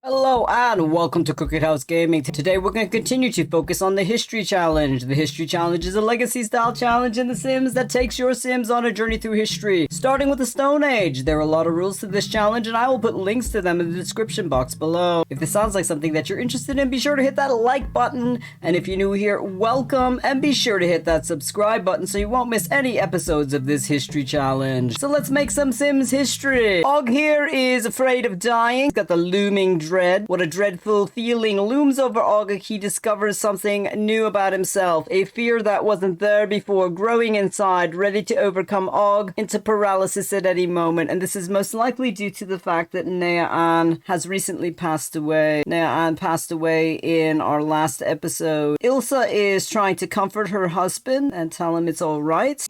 Hello and welcome to Crooked House Gaming. Today we're going to continue to focus on the History Challenge. The History Challenge is a legacy style challenge in The Sims that takes your Sims on a journey through history. Starting with the Stone Age, there are a lot of rules to this challenge and I will put links to them in the description box below. If this sounds like something that you're interested in, be sure to hit that like button. And if you're new here, welcome, and be sure to hit that subscribe button so you won't miss any episodes of this History Challenge. So let's make some Sims history. Og here is afraid of dying. He's got the looming dread. What a dreadful feeling looms over Og. He discovers something new about himself, a fear that wasn't there before, growing inside, ready to overcome Og into paralysis at any moment. And this is most likely due to the fact that Nea An has recently passed away. Nea An passed away in our last episode. Ilsa is trying to comfort her husband and tell him it's all right.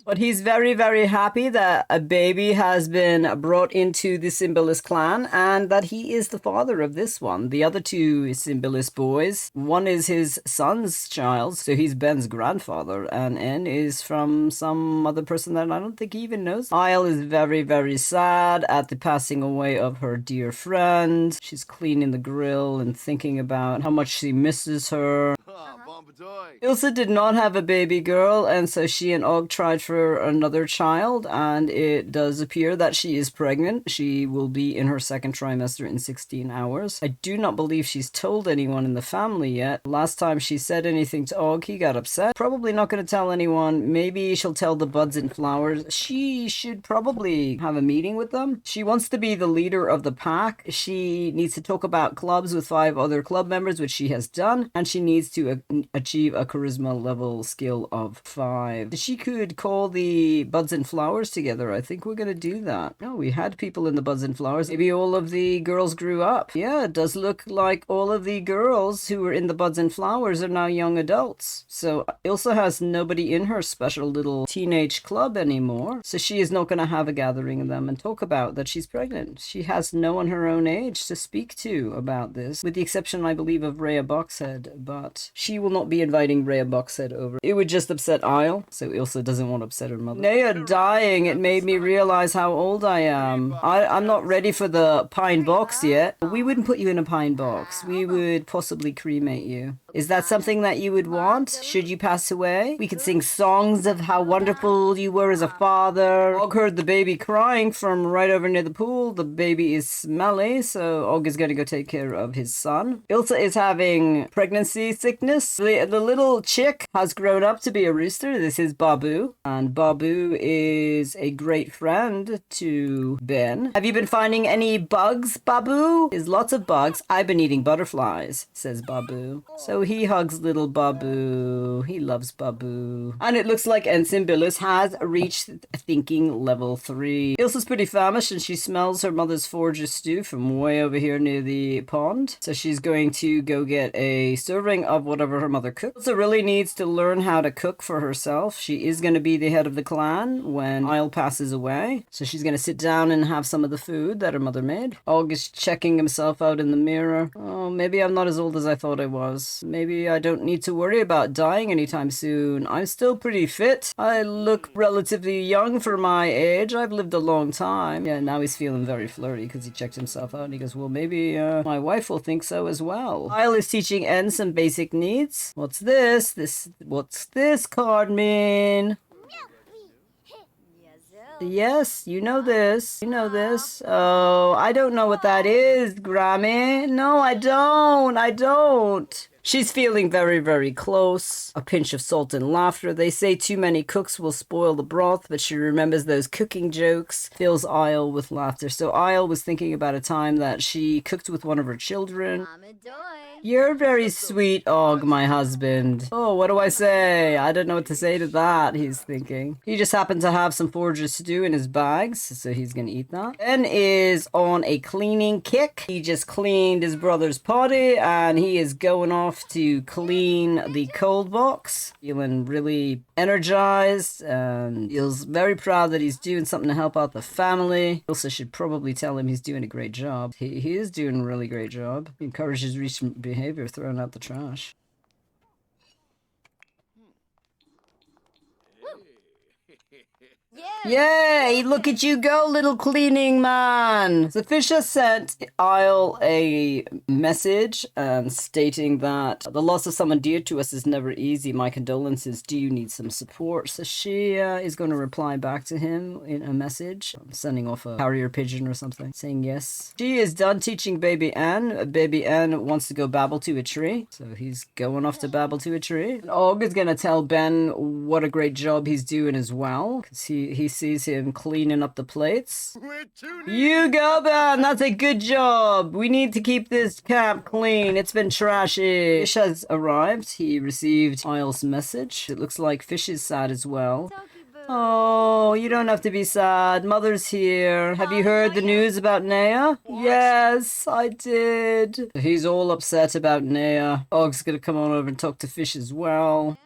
But he's very, very happy that a baby has been brought into the Simbilis clan and that he is the father of this one. The other two Simbilis boys, one is his son's child, so he's Ben's grandfather, and N is from some other person that I don't think he even knows. Isle is very, very sad at the passing away of her dear friend. She's cleaning the grill and thinking about how much she misses her. Ilsa did not have a baby girl, and so she and Og tried for another child, and it does appear that she is pregnant. She will be in her second trimester in 16 hours. I do not believe she's told anyone in the family yet. Last time she said anything to Og, he got upset. Probably not going to tell anyone. Maybe she'll tell the buds and flowers. She should probably have a meeting with them. She wants to be the leader of the pack. She needs to talk about clubs with 5 other club members, which she has done, and she needs to achieve a charisma level skill of 5. She could call the buds and flowers together. I think we're gonna do that. Oh, we had people in the buds and flowers. Maybe all of the girls grew up. Yeah, it does look like all of the girls who were in the buds and flowers are now young adults. So Ilsa has nobody in her special little teenage club anymore. So she is not gonna have a gathering of them and talk about that she's pregnant. She has no one her own age to speak to about this, with the exception, I believe, of Rhea Boxhead, but she will not be inviting Rhea Boxhead over. It would just upset Isle, so Ilsa doesn't want to upset her mother. Nea dying, it made me realize how old I am. I'm not ready for the pine box yet. We wouldn't put you in a pine box. We would possibly cremate you. Is that something that you would want, should you pass away? We could sing songs of how wonderful you were as a father. Og heard the baby crying from right over near the pool. The baby is smelly, so Og is going to go take care of his son. Ilsa is having pregnancy sickness. The little chick has grown up to be a rooster. This is Babu, and Babu is a great friend to Ben. Have you been finding any bugs, Babu? There's lots of bugs. I've been eating butterflies, says Babu. So he hugs little Babu. He loves Babu. And it looks like Ensign Billis has reached thinking level 3. Ilsa's pretty famished and she smells her mother's forage stew from way over here near the pond. So she's going to go get a serving of whatever her mother cooks. Ilsa really needs to learn how to cook for herself. She is going to be the head of the clan when Isle passes away. So she's going to sit down and have some of the food that her mother made. Og is checking himself out in the mirror. Oh, maybe I'm not as old as I thought I was. Maybe I don't need to worry about dying anytime soon. I'm still pretty fit. I look relatively young for my age. I've lived a long time. Yeah, now he's feeling very flirty because he checked himself out and he goes, well, maybe my wife will think so as well. Isle is teaching N some basic needs. What's this? What's this card mean? Yes, you know this. You know this. Oh, I don't know what that is, Grammy. No, I don't. She's feeling very, very close. A pinch of salt and laughter. They say too many cooks will spoil the broth, but she remembers those cooking jokes. Fills Isle with laughter. So Isle was thinking about a time that she cooked with one of her children. You're very sweet, Og, my husband. Oh, what do I say? I don't know what to say to that, he's thinking. He just happened to have some forager stew in his bags, so he's gonna eat that. Ben is on a cleaning kick. He just cleaned his brother's potty, and he is going off to clean the cold box. Feeling really energized and feels very proud that he's doing something to help out the family. Ilsa should probably tell him he's doing a great job. He is doing a really great job. He encourages recent behavior, throwing out the trash. Yay! Look at you go, little cleaning man! The fish has sent Isle a message stating that the loss of someone dear to us is never easy. My condolences. Do you need some support? So she is going to reply back to him in a message, sending off a carrier pigeon or something, saying yes. She is done teaching Baby Anne. Baby Anne wants to go babble to a tree, so he's going off to babble to a tree. And Og is going to tell Ben what a great job he's doing as well, because he sees him cleaning up the plates. You go, Ben! That's a good job! We need to keep this camp clean. It's been trashy. Fish has arrived. He received Isle's message. It looks like Fish is sad as well. Oh, you don't have to be sad. Mother's here. Have you heard the news about Nea? Yes, I did. He's all upset about Nea. Og's gonna come on over and talk to Fish as well.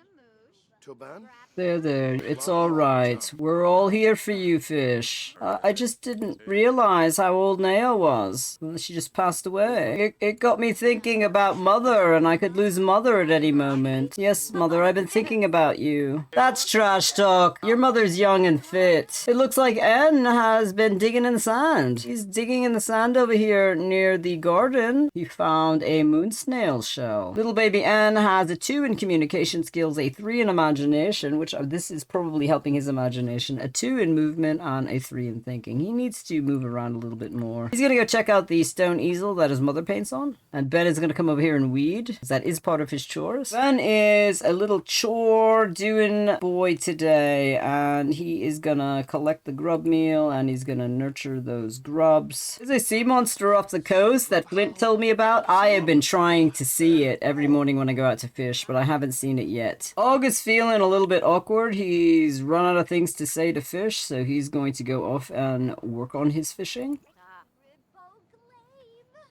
There. It's all right. We're all here for you, Fish. I just didn't realize how old Nea was. She just passed away. It got me thinking about Mother, and I could lose Mother at any moment. Yes, Mother, I've been thinking about you. That's trash talk. Your mother's young and fit. It looks like Anne has been digging in the sand. She's digging in the sand over here near the garden. He found a moon snail shell. Little baby Anne has a 2 in communication skills, a 3 in imagination, which this is probably helping his imagination, a 2 in movement, and a 3 in thinking. He needs to move around a little bit more. He's gonna go check out the stone easel that his mother paints on, and Ben is gonna come over here and weed, because that is part of his chores. Ben is a little chore doing boy today, and he is gonna collect the grub meal, and he's gonna nurture those grubs. There's a sea monster off the coast that Flint told me about. I have been trying to see it every morning when I go out to fish, but I haven't seen it yet. Og is feeling a little bit awkward. He's run out of things to say to Fish, so he's going to go off and work on his fishing.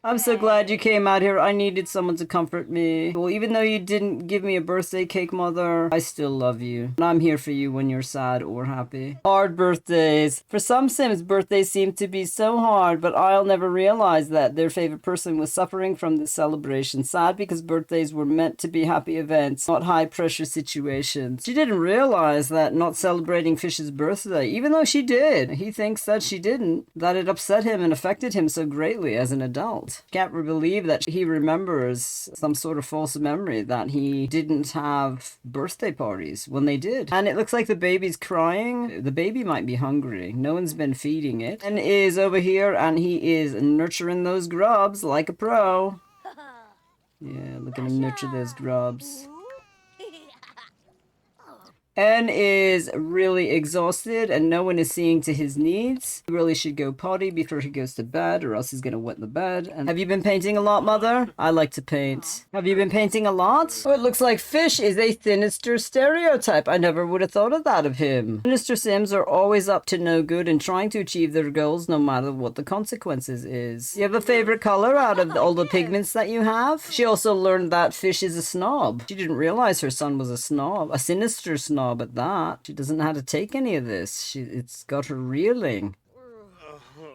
I'm so glad you came out here. I needed someone to comfort me. Well, even though you didn't give me a birthday cake, Mother, I still love you. And I'm here for you when you're sad or happy. Hard birthdays. For some Sims, birthdays seem to be so hard, but I'll never realize that their favorite person was suffering from this celebration. Sad because birthdays were meant to be happy events, not high-pressure situations. She didn't realize that not celebrating Fish's birthday, even though she did, he thinks that she didn't, that it upset him and affected him so greatly as an adult. Can't believe that he remembers some sort of false memory that he didn't have birthday parties when they did. And it looks like the baby's crying. The baby might be hungry. No one's been feeding it. And is over here and he is nurturing those grubs like a pro. Yeah, look at him nurture those grubs. N is really exhausted and no one is seeing to his needs. He really should go potty before he goes to bed or else he's gonna wet the bed. And have you been painting a lot, Mother? I like to paint. Have you been painting a lot? Oh, it looks like Fish is a sinister stereotype. I never would have thought of that of him. Sinister Sims are always up to no good and trying to achieve their goals no matter what the consequences is. You have a favorite color out of all the pigments that you have? She also learned that Fish is a snob. She didn't realize her son was a snob, a sinister snob at that. She doesn't know how to take any of this. It's got her reeling.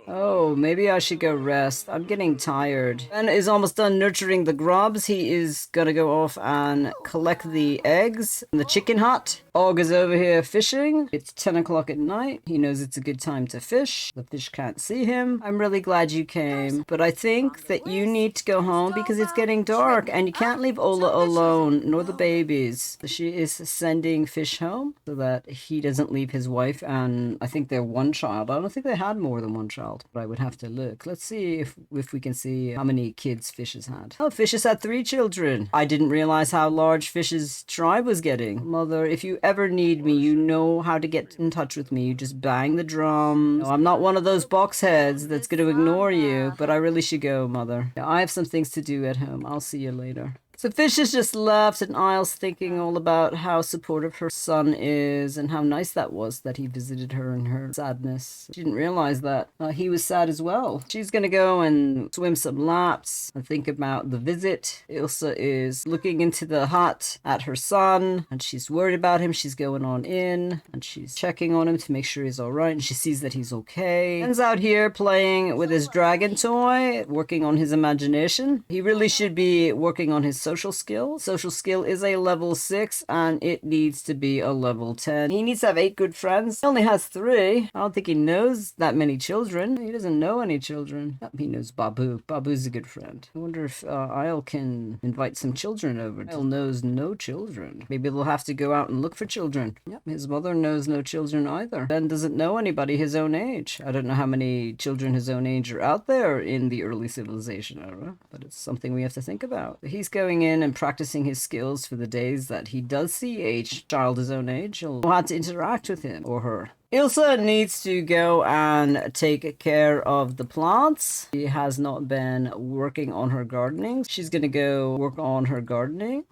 Oh, maybe I should go rest. I'm getting tired. Ben is almost done nurturing the grubs. He is gonna go off and collect the eggs in the chicken hut. Og is over here fishing. It's 10 o'clock at night. He knows it's a good time to fish. The fish can't see him. I'm really glad you came, but I think that you need to go home because it's getting dark and you can't leave Ola alone, nor the babies. She is sending Fish home so that he doesn't leave his wife and I think they're one child. I don't think they had more than one child, but I would have to look. Let's see if we can see how many kids Fish has had. Oh, Fish has had 3 children. I didn't realize how large Fish's tribe was getting. Mother, if you ever need me, you know how to get in touch with me. You just bang the drum. No, I'm not one of those box heads that's going to ignore you, but I really should go, Mother. I have some things to do at home. I'll see you later. So Fish has just left and Isle's thinking all about how supportive her son is and how nice that was that he visited her in her sadness. She didn't realize that he was sad as well. She's going to go and swim some laps and think about the visit. Ilsa is looking into the hut at her son and she's worried about him. She's going on in and she's checking on him to make sure he's all right and she sees that he's okay. Ben's out here playing with his dragon toy, working on his imagination. He really should be working on his social skill. Social skill is a level 6 and it needs to be a level 10. He needs to have 8 good friends. He only has 3. I don't think he knows that many children. He doesn't know any children. He knows Babu. Babu's a good friend. I wonder if Isle can invite some children over. Isle knows no children. Maybe they'll have to go out and look for children. Yep, his mother knows no children either. Ben doesn't know anybody his own age. I don't know how many children his own age are out there in the early civilization era, but it's something we have to think about. He's going in and practicing his skills for the days that he does see a child his own age. He'll know how to interact with him or her. Ilsa needs to go and take care of the plants. She has not been working on her gardening. She's going to go work on her gardening.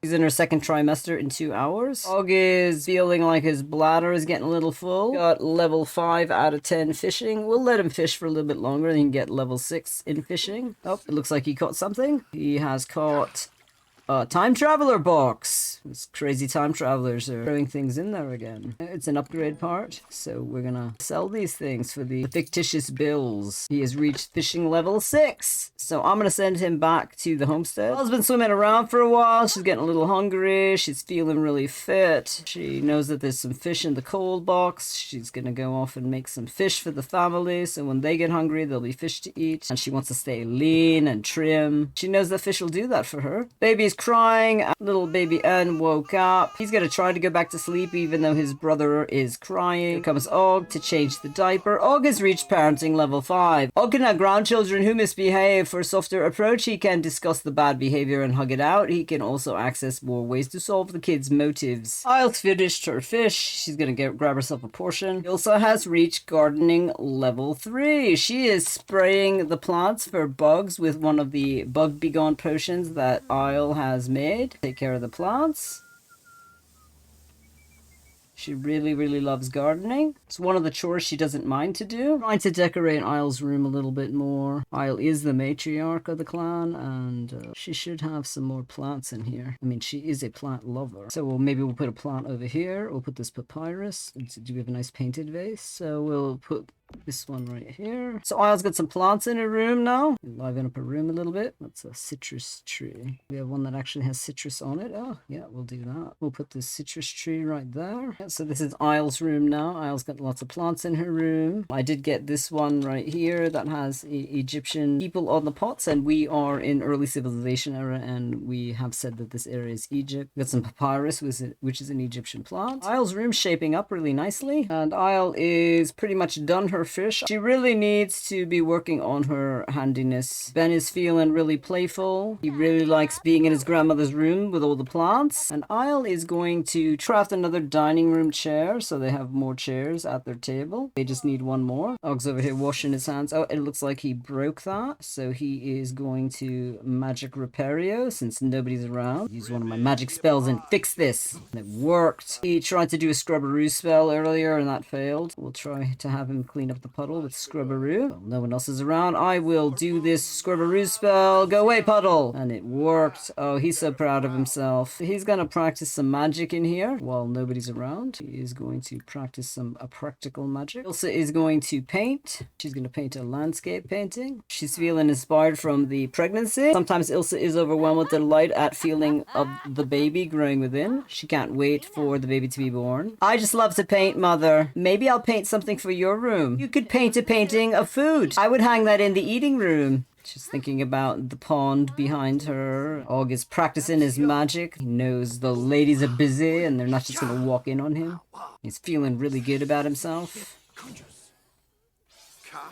She's in her second trimester in 2 hours. Og is feeling like his bladder is getting a little full. Got level 5 out of 10 fishing. We'll let him fish for a little bit longer and he can get level 6 in fishing. Oh, it looks like he caught something. He has caught time traveler box. These crazy time travelers are throwing things in there again. It's an upgrade part, so we're gonna sell these things for the fictitious bills. He has reached fishing level 6, so I'm gonna send him back to the homestead. Belle's been swimming around for a while. She's getting a little hungry. She's feeling really fit. She knows that there's some fish in the cold box. She's gonna go off and make some fish for the family, so when they get hungry, there'll be fish to eat. And she wants to stay lean and trim. She knows that fish will do that for her. Baby's crying. Little baby N woke up. He's gonna try to go back to sleep even though his brother is crying. Here comes Og to change the diaper. Og has reached parenting level 5. Og can have grandchildren who misbehave. For a softer approach, he can discuss the bad behavior and hug it out. He can also access more ways to solve the kid's motives. Isle's finished her fish. She's gonna grab herself a portion. Ilsa has reached gardening level 3. She is spraying the plants for bugs with one of the bug begone potions that Isle has made. Take care of the plants. She really, really loves gardening. It's one of the chores she doesn't mind to do. Trying to decorate Isle's room a little bit more. Isle is the matriarch of the clan, and she should have some more plants in here. I mean, she is a plant lover. So maybe we'll put a plant over here. We'll put this papyrus. Do we have a nice painted vase? So we'll put this one right here. So Isle's got some plants in her room now. Liven up her room a little bit. That's a citrus tree. We have one that actually has citrus on it. Oh, yeah, we'll do that. We'll put this citrus tree right there. Yeah, so this is Isle's room now. Isle's got lots of plants in her room. I did get this one right here that has Egyptian people on the pots, and we are in early civilization era, and we have said that this area is Egypt. We've got some papyrus, which is an Egyptian plant. Isle's room's shaping up really nicely, and Isle is pretty much done her fish. She really needs to be working on her handiness. Ben is feeling really playful. He really likes being in his grandmother's room with all the plants. And Isle is going to craft another dining room chair so they have more chairs at their table. They just need one more. Og's over here washing his hands. Oh, it looks like he broke that. So he is going to magic repario since nobody's around. Use one of my magic spells and fix this. And it worked. He tried to do a scrubberoo spell earlier and that failed. We'll try to have him clean up the puddle with scrubberoo. Well, no one else is around. I will do this scrubberoo spell. Go away, puddle! And it worked. Oh, he's so proud of himself. He's gonna practice some magic in here while nobody's around. He is going to practice some practical magic. Ilsa is going to paint. She's gonna paint a landscape painting. She's feeling inspired from the pregnancy. Sometimes Ilsa is overwhelmed with delight at feeling of the baby growing within. She can't wait for the baby to be born. I just love to paint, Mother. Maybe I'll paint something for your room. You could paint a painting of food. I would hang that in the eating room. She's thinking about the pond behind her. Og is practicing his magic. He knows the ladies are busy and they're not just going to walk in on him. He's feeling really good about himself.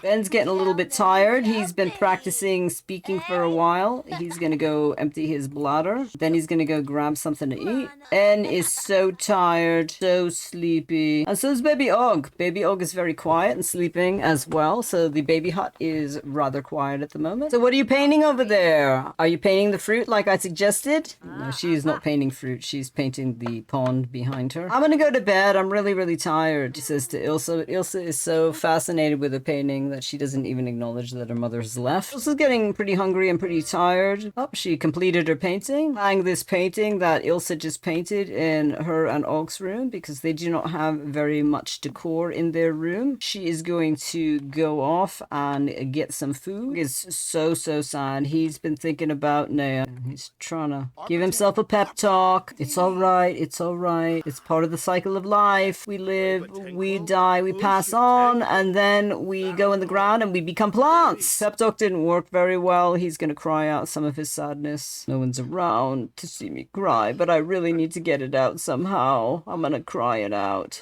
Ben's getting a little bit tired. He's been practicing speaking for a while. He's going to go empty his bladder. Then he's going to go grab something to eat. En is so tired, so sleepy. And so is Baby Og. Baby Og is very quiet and sleeping as well. So the baby hut is rather quiet at the moment. So what are you painting over there? Are you painting the fruit like I suggested? No, she is not painting fruit. She's painting the pond behind her. I'm going to go to bed. I'm really, really tired, she says to Ilsa. But Ilsa is so fascinated with the painting showing that she doesn't even acknowledge that her mother's left. Elsa's getting pretty hungry and pretty tired. Oh, she completed her painting. Buying this painting that Ilsa just painted in her and Og's room because they do not have very much decor in their room. She is going to go off and get some food. It's so sad. He's been thinking about Nea. He's trying to give himself a pep talk. It's all right. It's all right. It's part of the cycle of life. We live, we die, we pass on, and then we go in the ground and we become plants. Pep talk didn't work very well. He's going to cry out some of his sadness. No one's around to see me cry, but I really need to get it out somehow. I'm going to cry it out.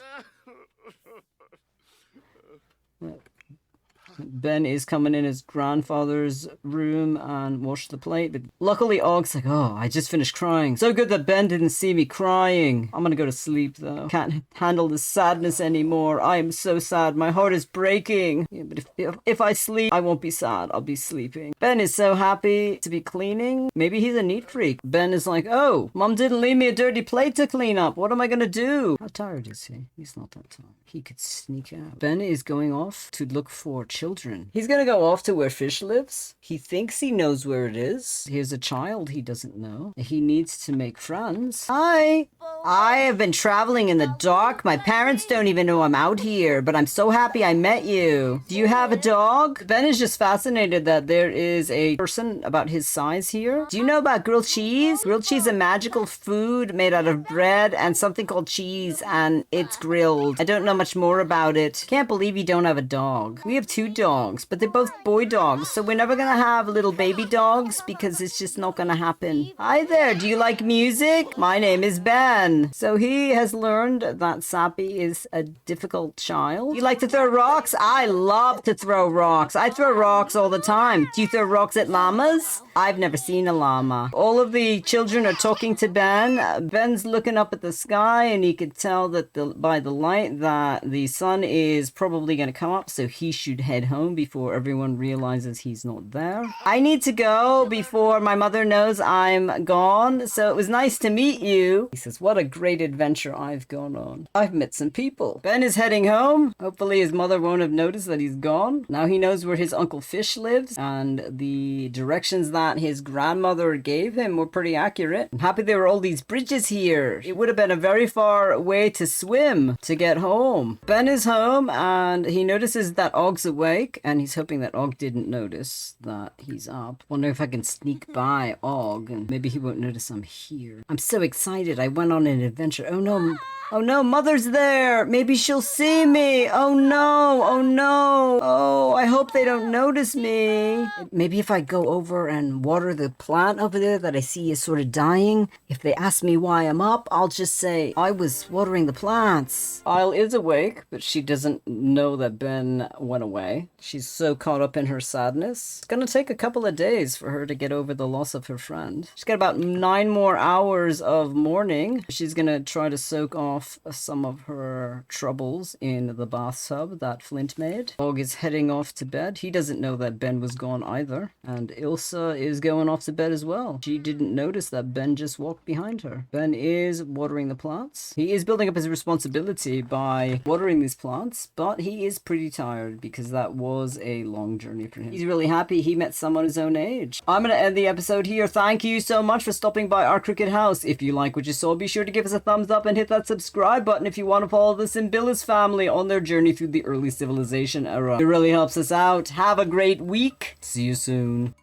Ben is coming in his grandfather's room and washed the plate. But luckily, Og's like, oh, I just finished crying. So good that Ben didn't see me crying. I'm gonna go to sleep, though. Can't handle the sadness anymore. I am so sad. My heart is breaking. Yeah, but if I sleep, I won't be sad. I'll be sleeping. Ben is so happy to be cleaning. Maybe he's a neat freak. Ben is like, oh, Mom didn't leave me a dirty plate to clean up. What am I gonna do? How tired is he? He's not that tired. He could sneak out. Ben is going off to look for children. He's gonna go off to where Fish lives. He thinks he knows where it is. Here's a child he doesn't know. He needs to make friends. Hi! I have been traveling in the dark. My parents don't even know I'm out here, but I'm so happy I met you. Do you have a dog? Ben is just fascinated that there is a person about his size here. Do you know about grilled cheese? Grilled cheese is a magical food made out of bread and something called cheese, and it's grilled. I don't know much more about it. Can't believe you don't have a dog. We have 2 dogs, but they're both boy dogs, so we're never gonna have little baby dogs because it's just not gonna happen. Hi there, do you like music? My name is Ben. So he has learned that Sappy is a difficult child. You like to throw rocks? I love to throw rocks. I throw rocks all the time. Do you throw rocks at llamas? I've never seen a llama. All of the children are talking to Ben. Ben's looking up at the sky and he could tell that by the light that the sun is probably going to come up, so he should head home before everyone realizes he's not there. I need to go before my mother knows I'm gone, so it was nice to meet you. He says, what a great adventure I've gone on. I've met some people. Ben is heading home. Hopefully his mother won't have noticed that he's gone. Now he knows where his Uncle Fish lives, and the directions that his grandmother gave him were pretty accurate. I'm happy there were all these bridges here. It would have been a very far way to swim to get home. Ben is home and he notices that Og's awake, and he's hoping that Og didn't notice that he's up. Wonder if I can sneak by Og and maybe he won't notice I'm here. I'm so excited. I went on an adventure. Oh no. Oh no, Mother's there. Maybe she'll see me. Oh no. Oh no. Oh, I hope they don't notice me. Maybe if I go over and water the plant over there that I see is sort of dying, if they ask me why I'm up, I'll just say I was watering the plants. Isle is awake, but she doesn't know that Ben went away. She's so caught up in her sadness. It's gonna take a couple of days for her to get over the loss of her friend. She's got about 9 more hours of mourning. She's gonna try to soak off some of her troubles in the bathtub that Flint made. Og is heading off to bed. He doesn't know that Ben was gone either. And Ilsa is going off to bed as well. She didn't notice that Ben just walked behind her. Ben is watering the plants. He is building up his responsibility by watering these plants, but he is pretty tired because that was a long journey for him. He's really happy he met someone his own age. I'm going to end the episode here. Thank you so much for stopping by our cricket house. If you like what you saw, be sure to give us a thumbs up and hit that subscribe button if you want to follow the Simbilis family on their journey through the early civilization era. It really helps us out. Have a great week. See you soon.